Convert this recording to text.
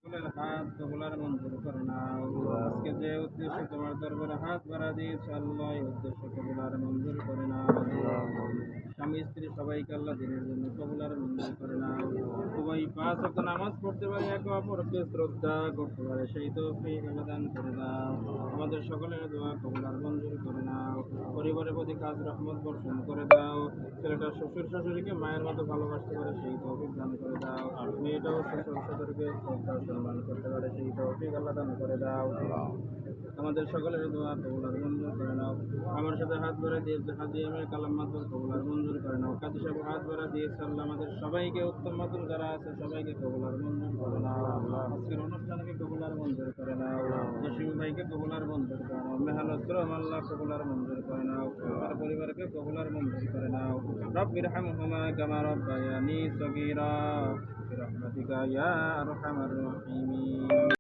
সকলের হাত কবুলার মঞ্জুর করে নাও। আজকে যে উদ্দেশ্যে তোমার দরবারে হাত বাড়া দিয়েছে আল্লাহ, এই উদ্দেশ্য কবুলার মঞ্জুর করে নাও। স্বামী স্ত্রী সবাইকে আল্লাহ দিনের জন্য কবুলার মঞ্জুর করে নাও। সবাই পাঁচ ওয়াক্ত নামাজ পড়তে পারে, একে অপরকে শ্রদ্ধা করতে পারে, সেই তৌফিক আল্লাহ দান করে দাও। আমাদের সকলের দোয়া কবুলার মঞ্জুর করে নাও। পরিবারের প্রতি কাজ রহমত বর্ষণ করে দাও। ছেলেটা শ্বশুর শাশুড়িকে মায়ের মতো ভালোবাসতে পারে, সেই তৌফিক দান করে দাও। মেয়েটাও শ্বশুর শাশুড়িকে শ্রদ্ধা সম্মান করতে পারে, সেই তৌফিক আল্লাহ দান করে দাও। আমাদের সকলের দোয়া কবুলার মঞ্জুর করে নাও। আমার সাথে হাত ধরে দিয়েছে হাজি আমের কালাম মাতুর কবুলার মঞ্জুর করে নাও। কাজী সাহেব হাত ধরে দিয়েছে আল্লাহ, আমাদের সবাইকে উত্তম মাতুর যারা আছে সবাইকে কবুলার মঞ্জুর করে নাও। আজকের অনুষ্ঠানকে কবুলার মঞ্জুর করে নাও। জসিম ভাইকে কবুলার মঞ্জুর করে নাও। মেহনত আল্লাহ কবুলার মঞ্জুর করে নাও। তার পরিবারকে কবুলার মঞ্জুর করে নাও। রব্বির হামহুমা কামা রব্বায়ানি সগীরা বিরহমাতিকা ইয়া আরহামার রাহিমিন।